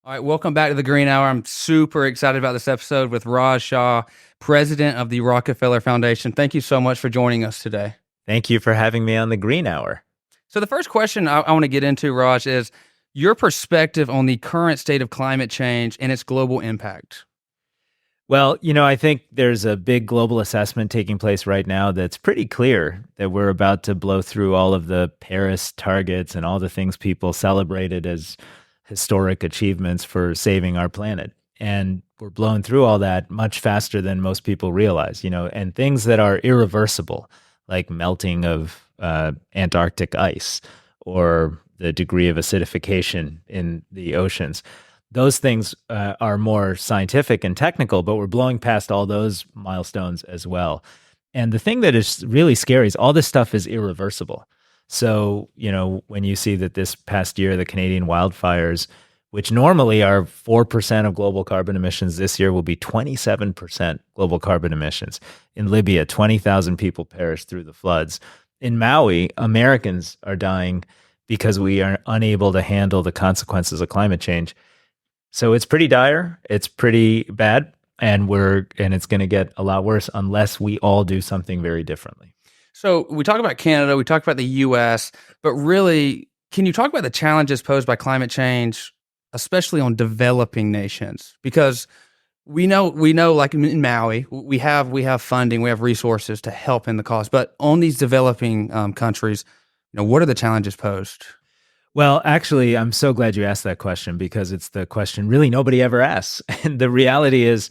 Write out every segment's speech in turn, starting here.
All right, welcome back to the Green Hour. I'm super excited about this episode with Raj Shah, president of the Rockefeller Foundation. Thank you so much for joining us today. Thank you for having me on the Green Hour. So, the first question I want to get into, Raj, is your perspective on the current state of climate change and its global impact. Well, I think there's a big global assessment taking place right now that's pretty clear that we're about to blow through all of the Paris targets and all the things people celebrated as historic achievements for saving our planet. And we're blowing through all that much faster than most people realize, and things that are irreversible, like melting of Antarctic ice or the degree of acidification in the oceans. Those things are more scientific and technical, but we're blowing past all those milestones as well. And the thing that is really scary is all this stuff is irreversible. So, when you see that this past year, the Canadian wildfires, which normally are 4% of global carbon emissions, this year will be 27% global carbon emissions. In Libya, 20,000 people perished through the floods. In Maui, Americans are dying because we are unable to handle the consequences of climate change. So it's pretty dire, it's pretty bad, and it's going to get a lot worse unless we all do something very differently. So we talk about Canada, we talk about the U.S., but really, can you talk about the challenges posed by climate change, especially on developing nations? Because we know, like in Maui, we have funding, we have resources to help in the cause, but on these developing countries, what are the challenges posed? Well, actually, I'm so glad you asked that question because it's the question really nobody ever asks. And the reality is,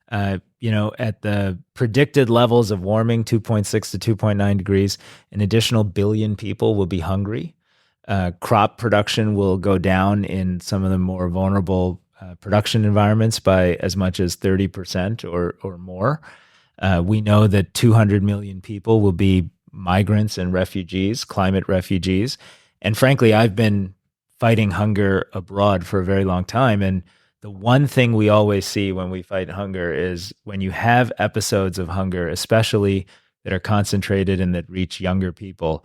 at the predicted levels of warming, 2.6 to 2.9 degrees, an additional billion people will be hungry. Crop production will go down in some of the more vulnerable production environments by as much as 30% or more. We know that 200 million people will be migrants and refugees, climate refugees. And frankly, I've been fighting hunger abroad for a very long time. And the one thing we always see when we fight hunger is when you have episodes of hunger, especially that are concentrated and that reach younger people,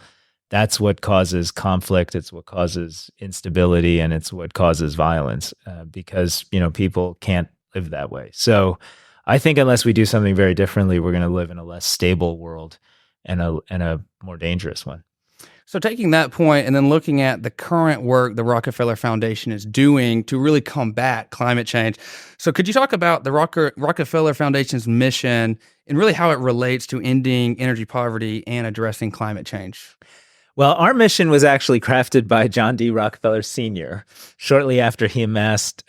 that's what causes conflict. It's what causes instability, and it's what causes violence because, people can't live that way. So I think unless we do something very differently, we're going to live in a less stable world and a more dangerous one. So taking that point and then looking at the current work the Rockefeller Foundation is doing to really combat climate change. So could you talk about the Rockefeller Foundation's mission and really how it relates to ending energy poverty and addressing climate change? Well, our mission was actually crafted by John D. Rockefeller Sr. shortly after he amassed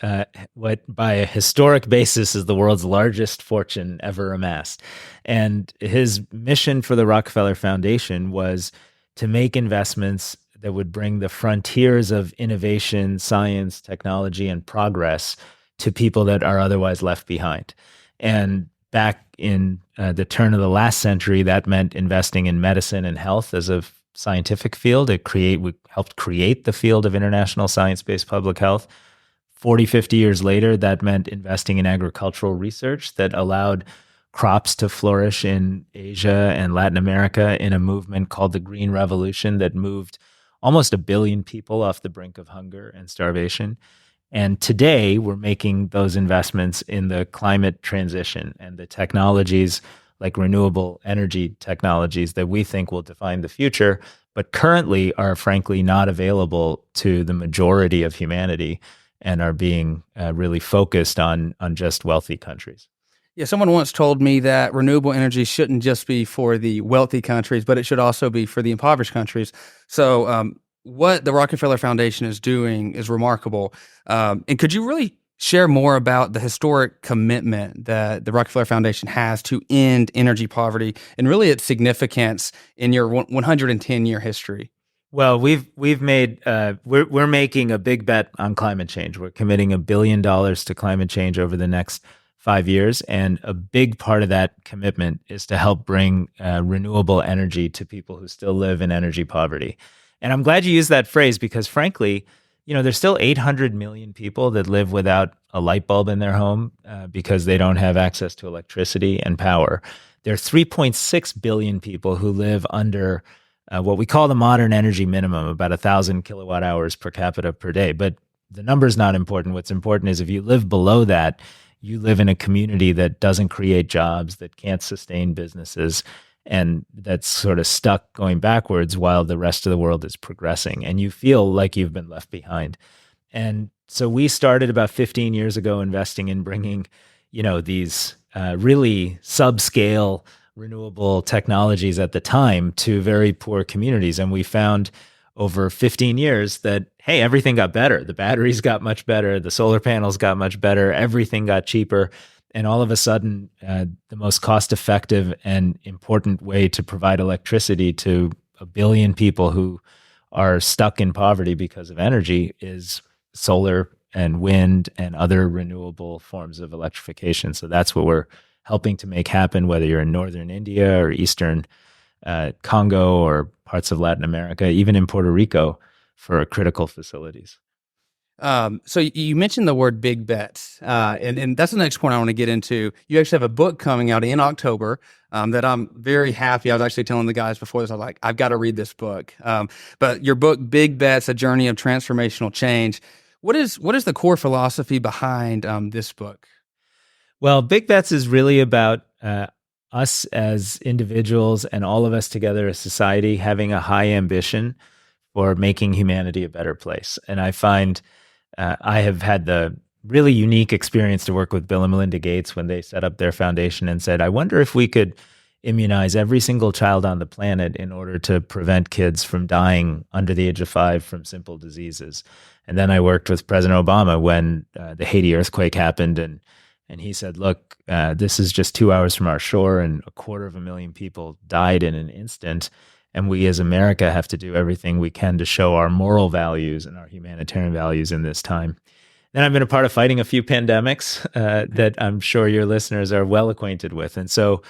what by a historic basis is the world's largest fortune ever amassed. And his mission for the Rockefeller Foundation was to make investments that would bring the frontiers of innovation, science, technology, and progress to people that are otherwise left behind. And back in the turn of the last century, that meant investing in medicine and health as a scientific field. We helped create the field of international science-based public health. 40, 50 years later, that meant investing in agricultural research that allowed crops to flourish in Asia and Latin America in a movement called the Green Revolution that moved almost 1 billion people off the brink of hunger and starvation. And today, we're making those investments in the climate transition and the technologies like renewable energy technologies that we think will define the future, but currently are frankly not available to the majority of humanity and are being really focused on just wealthy countries. Yeah, someone once told me that renewable energy shouldn't just be for the wealthy countries, but it should also be for the impoverished countries. So what the Rockefeller Foundation is doing is remarkable. And could you really share more about the historic commitment that the Rockefeller Foundation has to end energy poverty and really its significance in your 110-year history? Well, we're making a big bet on climate change. We're committing $1 billion to climate change over the next 5 years. And a big part of that commitment is to help bring renewable energy to people who still live in energy poverty. And I'm glad you used that phrase because frankly, there's still 800 million people that live without a light bulb in their home because they don't have access to electricity and power. There are 3.6 billion people who live under what we call the modern energy minimum, about 1,000 kilowatt hours per capita per day. But the number's not important. What's important is if you live below that, you live in a community that doesn't create jobs, that can't sustain businesses, and that's sort of stuck going backwards while the rest of the world is progressing. And you feel like you've been left behind. And so we started about 15 years ago investing in bringing, these really subscale renewable technologies at the time to very poor communities. And we found over 15 years that, hey, everything got better. The batteries got much better. The solar panels got much better. Everything got cheaper. And all of a sudden, the most cost effective and important way to provide electricity to a billion people who are stuck in poverty because of energy is solar and wind and other renewable forms of electrification. So that's what we're helping to make happen, whether you're in northern India or eastern Congo or parts of Latin America, even in Puerto Rico for critical facilities. So you mentioned the word big bets, and that's the next point I want to get into. You actually have a book coming out in October that I'm very happy. I was actually telling the guys before this, I was like, I've got to read this book. But your book, Big Bets, A Journey of Transformational Change. What is the core philosophy behind this book? Well, Big Bets is really about us as individuals and all of us together as society having a high ambition for making humanity a better place. And I find I have had the really unique experience to work with Bill and Melinda Gates when they set up their foundation and said, I wonder if we could immunize every single child on the planet in order to prevent kids from dying under the age of 5 from simple diseases. And then I worked with President Obama when the Haiti earthquake happened, and he said, look, this is just 2 hours from our shore, and 250,000 people died in an instant. And we as America have to do everything we can to show our moral values and our humanitarian values in this time. Then I've been a part of fighting a few pandemics that I'm sure your listeners are well acquainted with. And so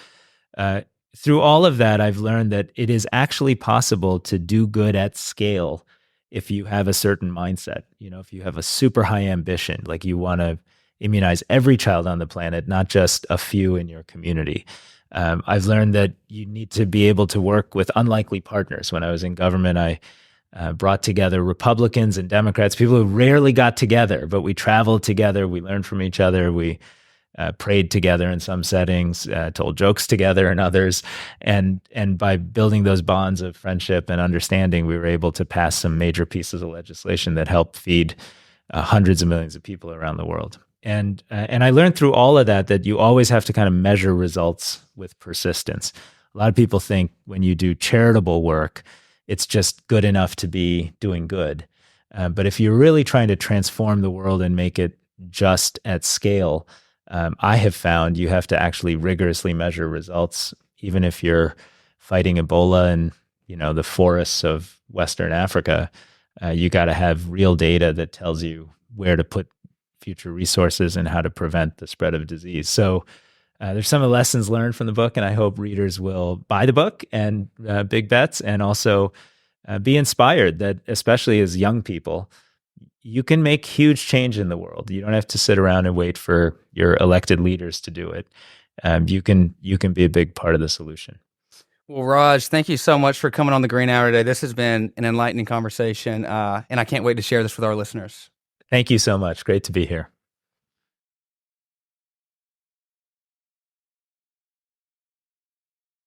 through all of that, I've learned that it is actually possible to do good at scale if you have a certain mindset. If you have a super high ambition, like you want to immunize every child on the planet, not just a few in your community. I've learned that you need to be able to work with unlikely partners. When I was in government, I brought together Republicans and Democrats, people who rarely got together, but we traveled together, we learned from each other, we prayed together in some settings, told jokes together in others. And by building those bonds of friendship and understanding, we were able to pass some major pieces of legislation that helped feed hundreds of millions of people around the world. And I learned through all of that you always have to kind of measure results with persistence. A lot of people think when you do charitable work, it's just good enough to be doing good. But if you're really trying to transform the world and make it just at scale, I have found you have to actually rigorously measure results. Even if you're fighting Ebola in the forests of Western Africa, you got to have real data that tells you where to put future resources and how to prevent the spread of disease. So there's some of the lessons learned from the book, and I hope readers will buy the book and Big Bets, and also be inspired that, especially as young people, you can make huge change in the world. You don't have to sit around and wait for your elected leaders to do it. You can be a big part of the solution. Well, Raj, thank you so much for coming on the Green Hour today. This has been an enlightening conversation, and I can't wait to share this with our listeners. Thank you so much. Great to be here.